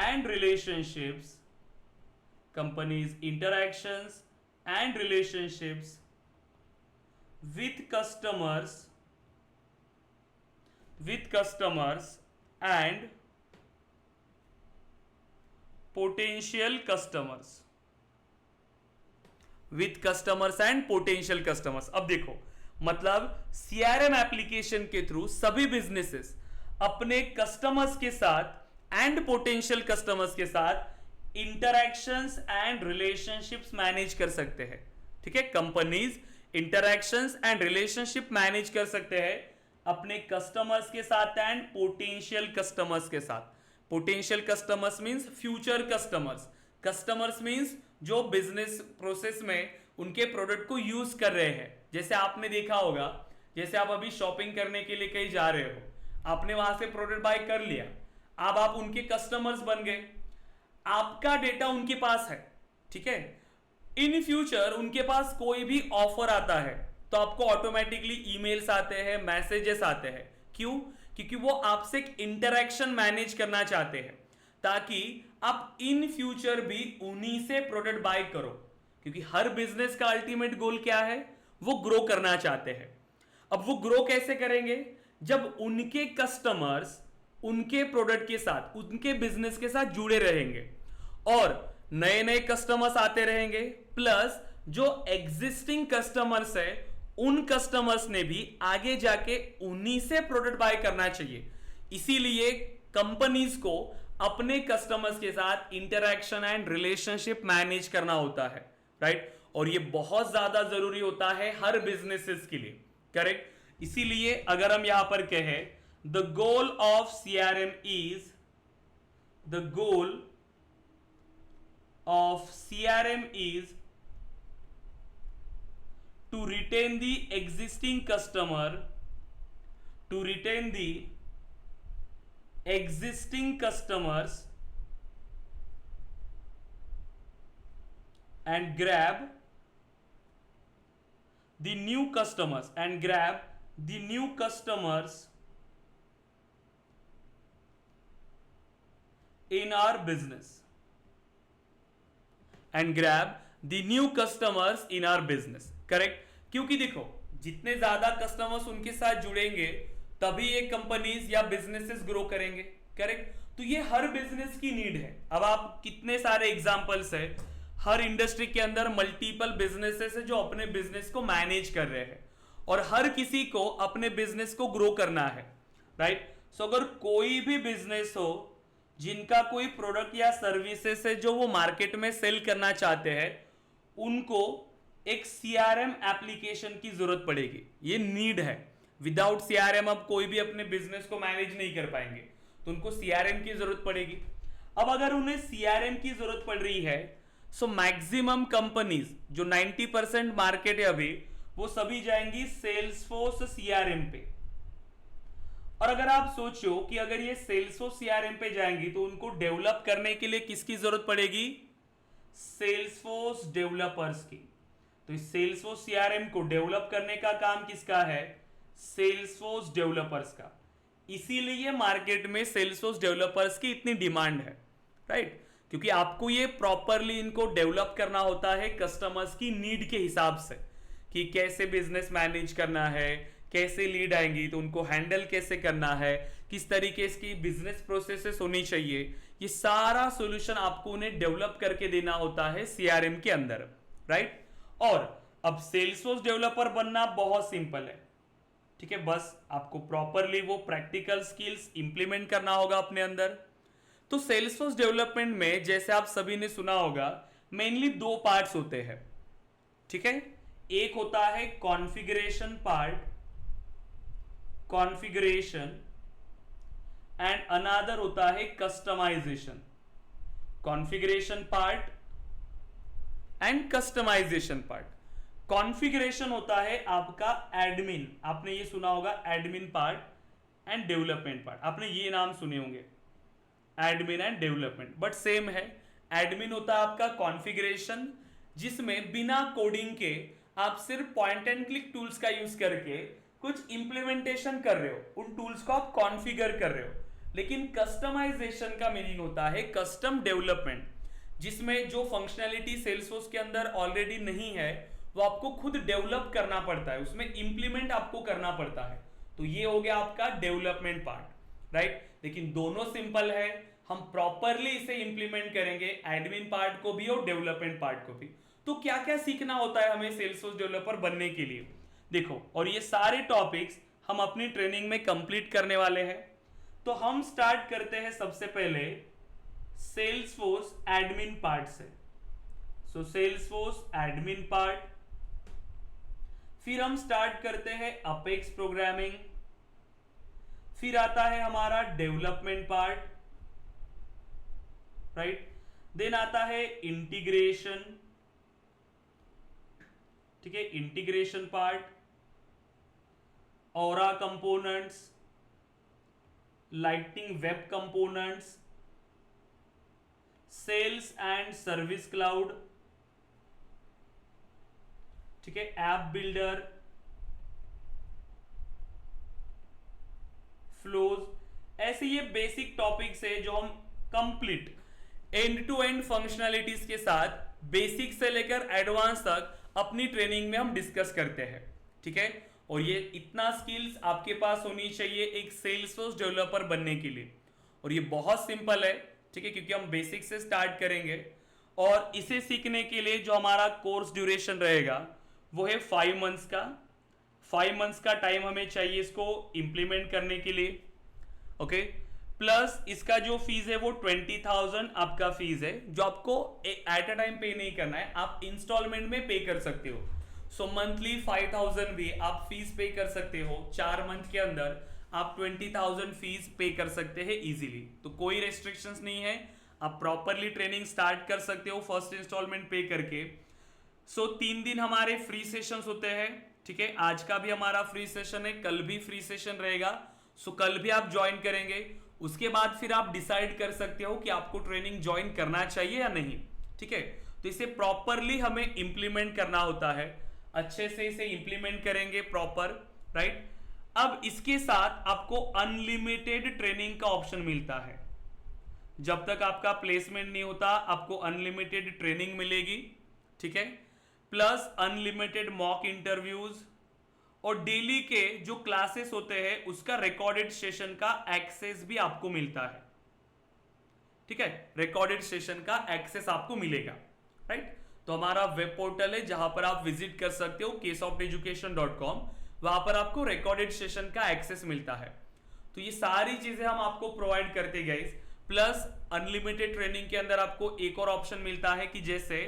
and relationships, company's interactions and relationships with customers and potential customers, with customers and potential customers। अब देखो, मतलब CRM application के through सभी businesses अपने customers के साथ and potential customers के साथ इंटरैक्शंस एंड रिलेशनशिप्स मैनेज कर सकते हैं। ठीक है, companies interactions and relationship manage कर सकते हैं अपने कस्टमर्स के साथ एंड पोटेंशियल कस्टमर्स के साथ। Potential customers means future customers, customers means जो बिजनेस प्रोसेस में उनके प्रोडक्ट को यूज कर रहे हैं। जैसे आपने देखा होगा, जैसे आप अभी शॉपिंग करने के लिए कहीं जा रहे हो, आपने वहां से प्रोडक्ट बाय कर लिया, अब आप उनके कस्टमर्स बन गए, आपका डेटा उनके पास है। ठीक है, इन फ्यूचर उनके पास कोई भी ऑफर आता है तो आपको ऑटोमेटिकली ईमेल्स आते हैं, मैसेजेस आते हैं। क्यों? क्योंकि वो आपसे एक इंटरेक्शन मैनेज करना चाहते हैं ताकि आप इन फ्यूचर भी उन्हीं से प्रोडक्ट बाय करो, क्योंकि हर बिजनेस का अल्टीमेट गोल क्या है? वो ग्रो करना चाहते हैं। अब वो ग्रो कैसे करेंगे? जब उनके कस्टमर्स उनके प्रोडक्ट के साथ, उनके बिजनेस के साथ जुड़े रहेंगे और नए नए कस्टमर्स आते रहेंगे, प्लस जो एग्जिस्टिंग कस्टमर्स है उन कस्टमर्स ने भी आगे जाके उन्हीं से प्रोडक्ट बाय करना चाहिए। इसीलिए कंपनीज को अपने कस्टमर्स के साथ इंटरैक्शन एंड रिलेशनशिप मैनेज करना होता है, राइट। और ये बहुत ज्यादा जरूरी होता है हर बिजनेसेस के लिए, करेक्ट। इसीलिए अगर हम यहां पर कहें the goal of CRM is, the goal of CRM is to retain the existing customer, to retain the existing customers and grab the new customers, and grab the new customers in our business, and grab the new customers in our business, correct. क्योंकि देखो, जितने ज्यादा customers उनके साथ जुड़ेंगे तभी ये companies या बिजनेसेस ग्रो करेंगे, करेक्ट। तो ये हर बिजनेस की नीड है। अब आप कितने सारे एग्जांपल्स है, हर इंडस्ट्री के अंदर मल्टीपल बिजनेसेस है जो अपने बिजनेस को मैनेज कर रहे हैं और हर किसी को अपने बिजनेस को ग्रो करना है, राइट। सो अगर कोई भी बिजनेस हो जिनका कोई प्रोडक्ट या सर्विसेज है जो वो मार्केट में सेल करना चाहते हैं, उनको एक सीआरएम एप्लीकेशन की जरूरत पड़ेगी। ये नीड है। विदाउट सीआरएम अब कोई भी अपने बिजनेस को मैनेज नहीं कर पाएंगे, तो उनको सीआरएम की जरूरत पड़ेगी। अब अगर उन्हें सीआरएम की जरूरत पड़ रही है, सो मैक्सिमम कंपनीज जो 90% मार्केट है अभी, वो सभी जाएंगी सेल्सफोर्स सीआरएम पे। और अगर आप सोचो कि अगर ये सेल्सफोर्स सीआरएम पे जाएंगी तो उनको डेवलप करने के लिए किसकी जरूरत पड़ेगी? सेल्सफोर्स डेवलपर्स की। तो इस सेल्सफोर्स सीआरएम को डेवलप करने का काम किसका है? सेल्सफोर्स डेवलपर्स का। इसीलिए मार्केट में सेल्सफोर्स डेवलपर्स की इतनी डिमांड है, राइट। क्योंकि आपको ये प्रॉपरली इनको डेवलप करना होता है कस्टमर्स की नीड के हिसाब से, कि कैसे बिजनेस मैनेज करना है, कैसे लीड आएंगी तो उनको हैंडल कैसे करना है, किस तरीके की बिजनेस प्रोसेसेस होनी चाहिए, ये सारा सॉल्यूशन आपको उन्हें डेवलप करके देना होता है सीआरएम के अंदर, राइट। और अब सेल्सफोर्स डेवलपर बनना बहुत सिंपल है, ठीक है, बस आपको प्रॉपरली वो प्रैक्टिकल स्किल्स इंप्लीमेंट करना होगा अपने अंदर। तो सेल्सफोर्स डेवलपमेंट में जैसे आप सभी ने सुना होगा मेनली दो पार्ट्स होते हैं, ठीक है। एक होता है configuration part, configuration, and another होता है customization. Configuration part and customization part. Configuration होता है आपका एडमिन, आपने ये सुना होगा admin part and development part, आपने ये नाम सुने होंगे admin and development, but same है। एडमिन होता है आपका कॉन्फ़िगरेशन, जिसमें बिना कोडिंग के आप सिर्फ पॉइंट एंड क्लिक टूल्स का यूज करके कुछ इंप्लीमेंटेशन कर रहे हो, उन टूल्स को आप कॉन्फ़िगर कर रहे हो। लेकिन कस्टमाइजेशन का मीनिंग होता है कस्टम डेवलपमेंट, जिसमें जो फंक्शनैलिटी सेल्सफोर्स के अंदर ऑलरेडी नहीं है वो आपको खुद डेवलप करना पड़ता है, उसमें इंप्लीमेंट आपको करना पड़ता है। तो ये हो गया आपका डेवलपमेंट पार्ट, राइट। लेकिन दोनों सिंपल है, हम प्रॉपरली इसे इंप्लीमेंट करेंगे, एडमिन पार्ट को भी और डेवलपमेंट पार्ट को भी। तो क्या क्या सीखना होता है हमें सेल्सफोर्स डेवलपर बनने के लिए, देखो, और ये सारे टॉपिक्स हम अपनी ट्रेनिंग में कंप्लीट करने वाले हैं। तो हम स्टार्ट करते हैं सबसे पहले सेल्सफोर्स एडमिन पार्ट से। सो सेल्सफोर्स एडमिन पार्ट, फिर हम स्टार्ट करते हैं अपेक्स प्रोग्रामिंग, फिर आता है हमारा डेवलपमेंट पार्ट, राइट। देन आता है इंटीग्रेशन, ठीक है, integration part, aura components, lightning web components, sales and service cloud, ठीक है, ऐप बिल्डर, फ्लोज, ऐसे ये बेसिक टॉपिक्स है जो हम complete end to end functionalities के साथ बेसिक से लेकर एडवांस तक अपनी ट्रेनिंग में हम डिस्कस करते हैं, ठीक है। और ये इतना स्किल्स आपके पास होनी चाहिए एक सेल्सफोर्स डेवलपर बनने के लिए, और ये बहुत सिंपल है, ठीक है, क्योंकि हम बेसिक से स्टार्ट करेंगे। और इसे सीखने के लिए जो हमारा कोर्स ड्यूरेशन रहेगा वो है 5 मंथ्स का। 5 मंथ्स का टाइम हमें चाहिए इसको इंप्लीमेंट करने के लिए, ओके। प्लस इसका जो फीस है वो 20,000 आपका फीस है, जो आपको एट अ टाइम पे नहीं करना है, आप इंस्टॉलमेंट में पे कर सकते हो। सो मंथली 5,000 भी आप फीस पे कर सकते हो, 4 मंथ के अंदर आप 20,000 फीस पे कर सकते हैं इजीली। तो कोई रेस्ट्रिक्शंस नहीं है, आप प्रॉपरली ट्रेनिंग स्टार्ट कर सकते हो फर्स्ट इंस्टॉलमेंट पे करके। सो 3 दिन हमारे फ्री सेशंस होते हैं, ठीक है। आज का भी हमारा फ्री सेशन है, कल भी फ्री सेशन रहेगा, सो कल भी आप ज्वाइन करेंगे। उसके बाद फिर आप डिसाइड कर सकते हो कि आपको ट्रेनिंग ज्वाइन करना चाहिए या नहीं, ठीक है। तो इसे प्रॉपरली हमें इंप्लीमेंट करना होता है, अच्छे से इसे इंप्लीमेंट करेंगे प्रॉपर, राइट। अब इसके साथ आपको अनलिमिटेड ट्रेनिंग का ऑप्शन मिलता है, जब तक आपका प्लेसमेंट नहीं होता आपको अनलिमिटेड ट्रेनिंग मिलेगी, ठीक है। प्लस अनलिमिटेड मॉक इंटरव्यूज, और डेली के जो क्लासेस होते हैं उसका रिकॉर्डेड सेशन का एक्सेस भी आपको मिलता है, ठीक है। रिकॉर्डेड सेशन का एक्सेस आपको मिलेगा, राइट। तो हमारा वेब पोर्टल है जहां पर आप विजिट कर सकते हो ksofteducation.com, वहां पर आपको रिकॉर्डेड सेशन का एक्सेस मिलता है। तो ये सारी चीजें हम आपको प्रोवाइड करते गाइस। प्लस अनलिमिटेड ट्रेनिंग के अंदर आपको एक और ऑप्शन मिलता है कि जैसे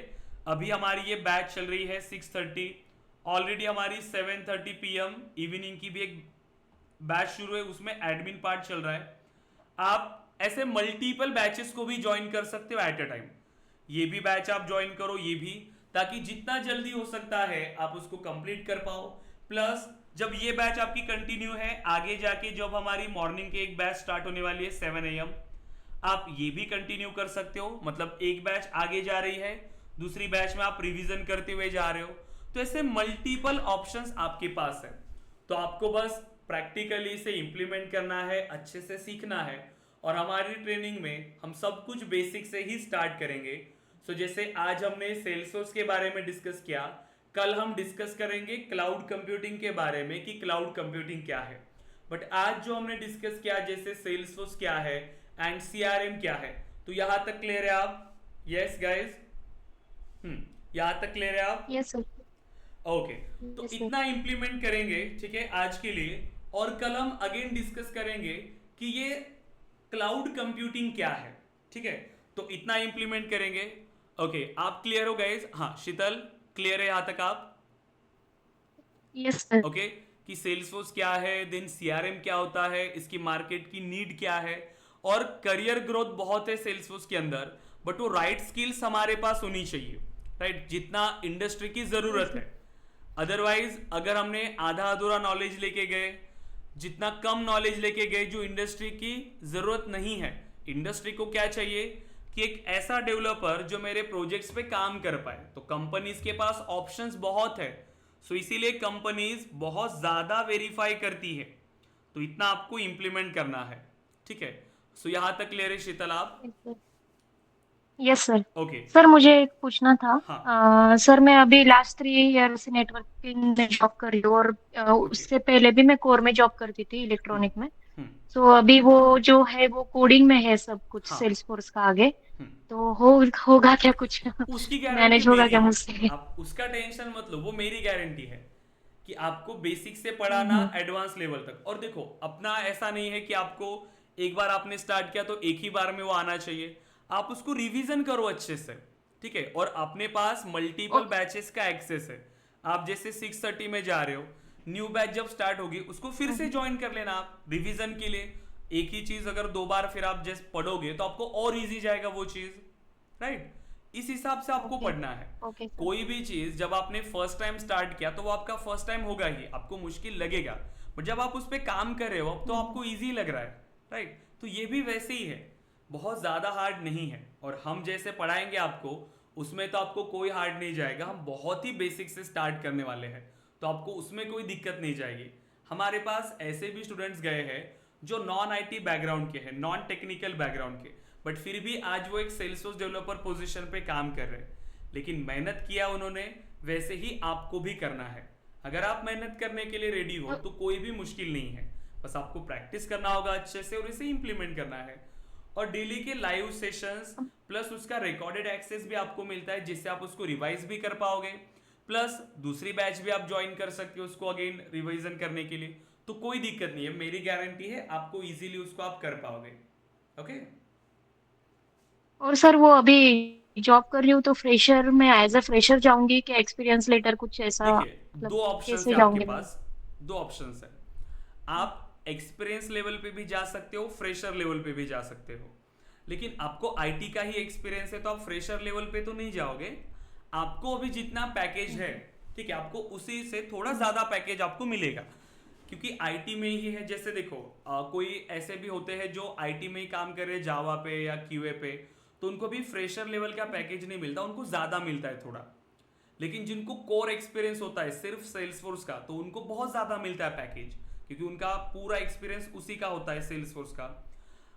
अभी हमारी ये बैच चल रही है 6:30, ऑलरेडी हमारी 7:30 PM इवनिंग की भी एक बैच शुरू है, उसमें एडमिन पार्ट चल रहा है। आप ऐसे मल्टीपल बैचेस को भी ज्वाइन कर सकते हो एट अ टाइम, ये भी बैच आप ज्वाइन करो, ये भी, ताकि जितना जल्दी हो सकता है आप उसको कंप्लीट कर पाओ। प्लस जब ये बैच आपकी कंटिन्यू है, आगे जाके जब हमारी मॉर्निंग की एक बैच स्टार्ट होने वाली है 7 AM, आप ये भी कंटिन्यू कर सकते हो, मतलब एक बैच आगे जा रही है, दूसरी बैच में आप रिवीजन करते हुए जा रहे हो। तो ऐसे मल्टीपल ऑप्शंस आपके पास है, तो आपको बस प्रैक्टिकली इसे इंप्लीमेंट करना है, अच्छे से सीखना है, और हमारी ट्रेनिंग में हम सब कुछ बेसिक से ही स्टार्ट करेंगे। सो जैसे आज हमने सेल्सफोर्स के बारे में डिस्कस किया, कल हम डिस्कस करेंगे क्लाउड कंप्यूटिंग के बारे में कि क्लाउड कंप्यूटिंग क्या है। बट आज जो हमने डिस्कस किया जैसे सेल्सफोर्स क्या है एंड सीआरएम क्या है, तो यहां तक क्लियर है आप? यस गाइस, यहां तक क्लियर है आप? Yes sir. ओके, तो Yes, sir. इतना इंप्लीमेंट करेंगे, ठीक है, आज के लिए। और कल हम अगेन डिस्कस करेंगे कि ये क्लाउड कंप्यूटिंग क्या है, ठीक है, तो इतना इंप्लीमेंट करेंगे। ओके, आप क्लियर हो गाइस? हाँ, शीतल क्लियर है यहां तक आप? Yes sir. ओके, कि सेल्सफोर्स क्या है, देन सीआरएम क्या होता है, इसकी मार्केट की नीड क्या है, और करियर ग्रोथ बहुत है सेल्सफोर्स के अंदर, बट वो राइट स्किल्स हमारे पास होनी चाहिए, राइट, जितना इंडस्ट्री की जरूरत है। अदरवाइज अगर हमने आधा अधूरा नॉलेज लेके गए, जितना कम नॉलेज लेके गए जो इंडस्ट्री की जरूरत नहीं है, इंडस्ट्री को क्या चाहिए कि एक ऐसा डेवलपर जो मेरे प्रोजेक्ट्स पे काम कर पाए, तो कंपनीज के पास ऑप्शंस बहुत है। सो इसीलिए कंपनीज बहुत ज्यादा वेरीफाई करती है, तो इतना आपको इंप्लीमेंट करना है, ठीक है। सो यहां तक क्लियर है शीतल आप? Yes sir. ओके, सर मुझे एक पूछना था। हाँ, सर मैं अभी लास्ट 3 ईयर से नेटवर्किंग में जॉब कर रही हूँ, और ओके, उससे पहले भी मैं कोर में जॉब करती थी, हम्म, इलेक्ट्रॉनिक में। हम्म, तो अभी वो जो है वो कोडिंग में है सब कुछ, हाँ, सेल्सफोर्स का आगे। हम्म, तो होगा क्या कुछ उसकी गारंटी मैनेज होगा मेरी क्या है, मुझसे? आप उसका टेंशन मत लो, वो मेरी गारंटी है कि आपको बेसिक से पढ़ाना हम्म। एडवांस लेवल तक। और देखो, अपना ऐसा नहीं है कि आपको एक बार आपने स्टार्ट किया तो एक ही बार में वो आना चाहिए, आप उसको रिवीजन करो अच्छे से, ठीक है। और अपने पास मल्टीपल ओ- बैचेस का एक्सेस है, आप जैसे 6:30 में जा रहे हो, न्यू बैच जब स्टार्ट होगी उसको फिर से ज्वाइन कर लेना आप रिवीजन के लिए। एक ही चीज अगर 2 बार फिर आप जैसे पढ़ोगे तो आपको और इजी जाएगा वो चीज, राइट। इस हिसाब से आपको ओके। पढ़ना है। Okay sir. कोई भी चीज जब आपने फर्स्ट टाइम स्टार्ट किया तो वो आपका फर्स्ट टाइम होगा ही, आपको मुश्किल लगेगा, बट जब आप उस पर काम कर रहे हो अब तो आपको इजी लग रहा है, राइट। तो ये भी वैसे ही है, बहुत ज्यादा हार्ड नहीं है। और हम जैसे पढ़ाएंगे आपको उसमें तो आपको कोई हार्ड नहीं जाएगा, हम बहुत ही बेसिक से स्टार्ट करने वाले हैं, तो आपको उसमें कोई दिक्कत नहीं जाएगी। हमारे पास ऐसे भी स्टूडेंट्स गए हैं जो नॉन आईटी बैकग्राउंड के हैं, नॉन टेक्निकल बैकग्राउंड के, बट फिर भी आज वो एक सेल्सफोर्स डेवलपर पोजीशन पे काम कर रहे हैं। लेकिन मेहनत किया उन्होंने, वैसे ही आपको भी करना है। अगर आप मेहनत करने के लिए रेडी हो तो कोई भी मुश्किल नहीं है, बस आपको प्रैक्टिस करना होगा अच्छे से और इसे इंप्लीमेंट करना है। और डेली के लाइव सेशंस प्लस उसका रिकॉर्डेड एक्सेस भी आपको मिलता है, जिससे आप उसको रिवाइज भी कर पाओगे, प्लस दूसरी बैच भी आप ज्वाइन कर सकते हो उसको अगेन रिवीजन करने के लिए। तो कोई दिक्कत नहीं है, मेरी गारंटी है आपको इजीली उसको आप कर पाओगे। ओके, और सर वो अभी जॉब कर रही हूँ, तो फ्रेशर में एज अ फ्रेशर जाऊंगी क्या, एक्सपीरियंस लेटर कुछ ऐसा, देखिए, मतलब दो ऑप्शंस कैसे है आपके जाऊंगी मैं? पास, दो ऑप्शंस है। आप एक्सपीरियंस लेवल पे भी जा सकते हो, फ्रेशर लेवल पे भी जा सकते हो। लेकिन आपको आईटी का ही एक्सपीरियंस है तो आप फ्रेशर लेवल पे तो नहीं जाओगे। आपको अभी जितना पैकेज है, ठीक है, आपको उसी से थोड़ा ज्यादा पैकेज आपको मिलेगा, क्योंकि आईटी में ही है। जैसे देखो, कोई ऐसे भी होते हैं जो आईटी में ही काम कर रहे हैं जावा पे या क्यूए पे, तो उनको भी फ्रेशर लेवल का पैकेज नहीं मिलता, उनको ज्यादा मिलता है थोड़ा। लेकिन जिनको कोर एक्सपीरियंस होता है सिर्फ सेल्सफोर्स का, तो उनको बहुत ज्यादा मिलता है पैकेज, क्योंकि उनका पूरा एक्सपीरियंस उसी का होता है सेल्सफोर्स का।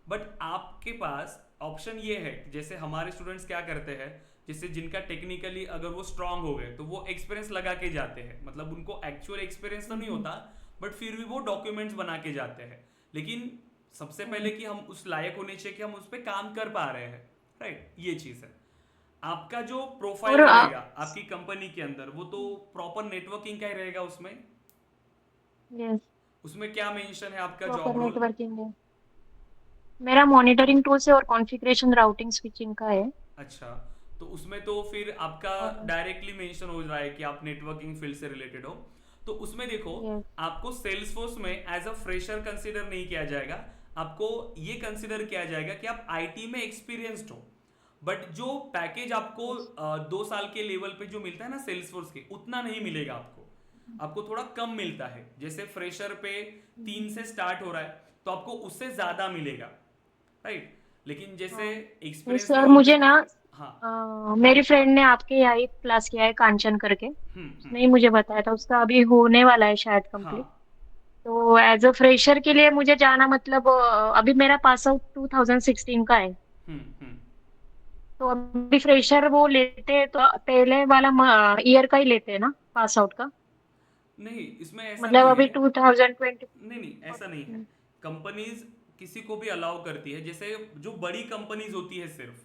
बट आपके पास ऑप्शन ये है, जैसे हमारे स्टूडेंट्स क्या करते हैं, जैसे जिनका टेक्निकली अगर वो स्ट्रांग हो गए तो वो एक्सपीरियंस लगा के जाते हैं, मतलब उनको एक्चुअल एक्सपीरियंस तो नहीं होता, बट फिर भी वो डॉक्यूमेंट्स बना के जाते हैं। लेकिन सबसे पहले कि हम उस लायक होने चाहिए कि हम उस पर काम कर पा रहे हैं, राइट, ये चीज है। आपका जो प्रोफाइल और रहेगा आपकी कंपनी के अंदर, वो तो प्रॉपर नेटवर्किंग का ही रहेगा। उसमें यस, उसमें क्या मेंशन है आपका प्रॉपर जॉब रोल? नेटवर्किंग है। मेरा मॉनिटरिंग टूल से और कॉन्फ़िगरेशन राउटिंग स्विचिंग का है। अच्छा, तो उसमें तो फिर आपका और डायरेक्टली मेंशन हो रहा है कि आप नेटवर्किंग फील्ड से रिलेटेड हो। तो उसमें देखो, यस। आपको सेल्सफोर्स में एज अ फ्रेशर कंसीडर नहीं किया जाएगा, आपको ये कंसीडर किया जाएगा कि आप आईटी में एक्सपीरियंस्ड हो। बट जो पैकेज आपको 2 साल के लेवल पे जो मिलता है ना सेल्सफोर्स के, उतना नहीं मिलेगा आपको, आपको थोड़ा कम मिलता है। जैसे फ्रेशर पे 3 से स्टार्ट हो रहा है तो आपको उससे ज्यादा मिलेगा, राइट। लेकिन जैसे हाँ। नहीं एक्सपीरियंस सर, लेवल पे, मुझे ना हाँ, मेरी फ्रेंड ने आपके यहाँ एक क्लास किया है, कांचन करके, हम्म, उसने ही मुझे बताया था, उसका अभी होने वाला है शायद हाँ, कंप्लीट। तो एज अ फ्रेशर के लिए मुझे जाना मतलब अभी मेरा पास आउट 2016 का है। हम्म। तो अभी फ्रेशर वो लेते हैं तो पहले वाला ईयर का ही लेते हैं ना पास आउट का। नहीं, इसमें ऐसा मतलब नहीं अभी है। 2020। नहीं नहीं, ऐसा नहीं है। कंपनीज किसी को भी अलाउ करती है, जैसे जो बड़ी कंपनीज होती है सिर्फ,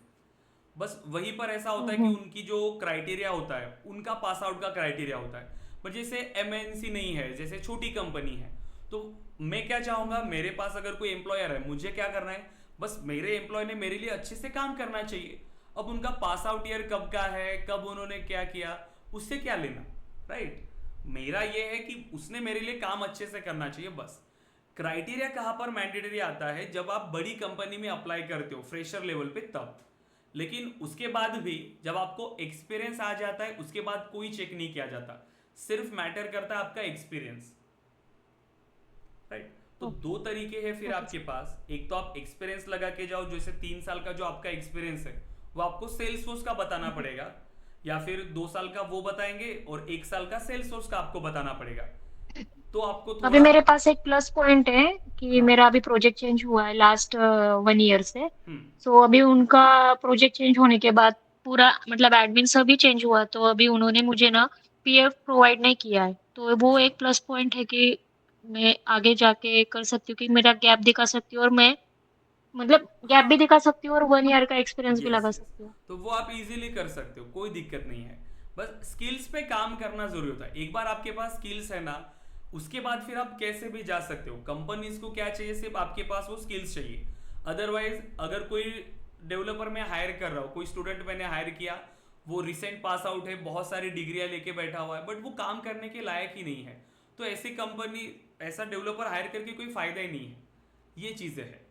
बस वहीं पर ऐसा होता है कि हम्म। उनकी जो क्राइटेरिया होता है उनका पास आउट का क्राइटेरिया होता है। पर जैसे एमएनसी नहीं है, जैसे छोटी कंपनी है, तो मैं क्या चाहूंगा, मेरे पास अगर कोई एम्प्लॉयर है, मुझे क्या करना है, बस मेरे एम्प्लॉय ने मेरे लिए अच्छे से काम करना चाहिए। अब उनका पास आउट ईयर कब का है, कब उन्होंने क्या किया, उससे क्या लेना, राइट। मेरा ये है कि उसने मेरे लिए काम अच्छे से करना चाहिए, बस। क्राइटेरिया कहाँ पर मैंडेटरी आता है, जब आप बड़ी कंपनी में अप्लाई करते हो फ्रेशर लेवल पे, तब। लेकिन उसके बाद भी जब आपको एक्सपीरियंस आ जाता है, उसके बाद कोई चेक नहीं किया जाता, सिर्फ मैटर करता है आपका एक्सपीरियंस, राइट। तो ओके। दो तरीके हैं फिर ओके आपके सर। पास। एक तो आप एक्सपीरियंस लगा के जाओ, जैसे 3 साल का जो आपका एक्सपीरियंस है वो आपको सेल्स फोर्स का बताना पड़ेगा, या फिर 2 साल का वो बताएंगे और 1 साल का सेल्स फोर्स का आपको बताना पड़ेगा। तो आपको अभी थोड़ा। मेरे पास एक प्लस पॉइंट है कि हाँ। मेरा अभी प्रोजेक्ट चेंज हुआ है लास्ट 1 ईयर से। हम्म। सो अभी उनका प्रोजेक्ट चेंज होने के बाद पूरा मतलब एडमिन सभी चेंज हुआ, तो अभी उन्होंने मुझे ना पीएफ प्रोवाइड नहीं किया है। तो वो अच्छा। एक प्लस पॉइंट है कि मैं आगे जाके कर सकती हूँ कि मेरा गैप दिखा सकती हूँ, और मैं मतलब गैप भी हाँ। दिखा सकती हूँ और 1 ईयर का एक्सपीरियंस भी यस लगा यस। सकती हूँ। तो वो आप इजीली कर सकते हो, कोई दिक्कत नहीं है। बस स्किल्स पे काम करना जरूरी होता है। एक बार आपके पास स्किल्स है ना, उसके बाद फिर आप कैसे भी जा सकते हो। कंपनीज को क्या चाहिए, सिर्फ आपके पास वो स्किल्स चाहिए। अदरवाइज अगर कोई डेवलपर मैं हायर कर रहा हूँ, कोई स्टूडेंट मैंने हायर किया, वो रिसेंट पास आउट है, बहुत सारी डिग्रियां लेके बैठा हुआ है, बट वो काम करने के लायक ही नहीं है, तो ऐसी कंपनी, ऐसा डेवलपर हायर करके कोई फायदा ही नहीं है। ये चीज़ें हैं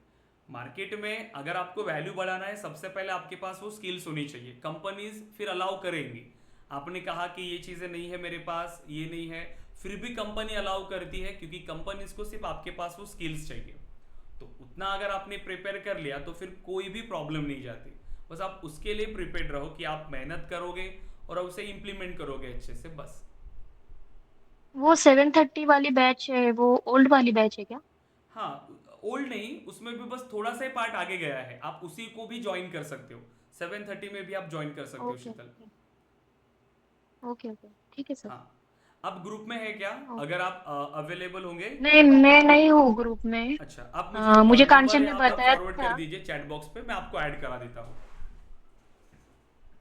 मार्केट में। अगर आपको वैल्यू बढ़ाना है, सबसे पहले आपके पास वो स्किल्स होनी चाहिए, कंपनीज फिर अलाउ करेंगी। आपने कहा कि ये चीज़ें नहीं है मेरे पास, ये नहीं है, फिर भी कंपनी अलाउ करती है, क्योंकि कंपनीज को सिर्फ आपके पास वो स्किल्स चाहिए। तो उतना अगर आपने प्रिपेयर कर लिया तो फिर कोई भी प्रॉब्लम नहीं जाती। बस आप उसके लिए प्रिपेयर रहो कि आप मेहनत करोगे और उसे इंप्लीमेंट करोगे अच्छे से, बस। वो 730 वाली बैच है, वो ओल्ड वाली बैच है क्या? हाँ, ओल्ड नहीं, उसमें भी बस थोड़ा सा पार्ट आगे गया है, आप उसी को भी ज्वाइन कर सकते हो। 730 में भी आप ज्वाइन कर सकते हो, ओके शीतल। ओके। ओके ओके ठीक है सर। हाँ। आप ग्रुप में है क्या, ओके। अगर आप अवेलेबल होंगे? नहीं, मैं नहीं हूँ ग्रुप में। अच्छा, आप मुझे मुझे नंबर कांचन ने यहाँ पर बताया फॉरवर्ड कर था। दीजिए चैट बॉक्स पे, मैं आपको ऐड करा देता हूँ।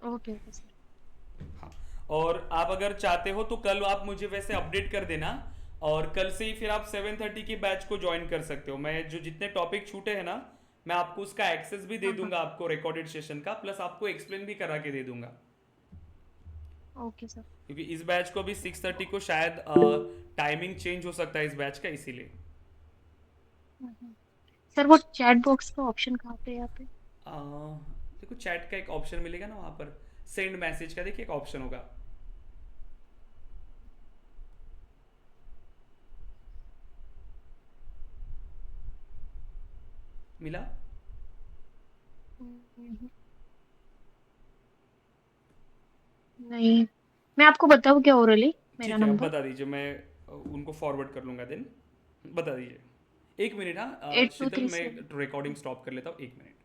Okay okay sir. हाँ। और आप अगर चाहते हो तो कल आप मुझे वैसे अपडेट कर देना, और कल से ही फिर आप 730 की बैच को ज्वाइन कर सकते हो। मैं जो जितने टॉपिक छूटे हैं ना, मैं आपको उसका एक्सेस भी दे हाँ हाँ। दूंगा, आपको रिकॉर्डेड सेशन का, प्लस आपको एक्सप्लेन भी करा के दे दूंगा। Okay sir. क्योंकि इस बैच को भी 6:30 को शायद टाइमिंग चेंज हो सकता है इस बैच का, इसीलिए। हम्म। सर वो चैट बॉक्स का ऑप्शन कहाँ पे है यहाँ पे? अ, देखो चैट का एक ऑप्शन मिलेगा ना वहाँ पर, सेंड मैसेज का देखिए एक ऑप्शन होगा। मिला? हम्म। नहीं, मैं आपको बताऊँ क्या ओरली मेरा ठीक है, अब नंबर? बता दीजिए, मैं उनको फॉरवर्ड कर लूंगा देन। बता दीजिए। एक मिनट, हाँ 8 2 शीतल, 3 मैं 7। रिकॉर्डिंग स्टॉप कर लेता हूँ, एक मिनट।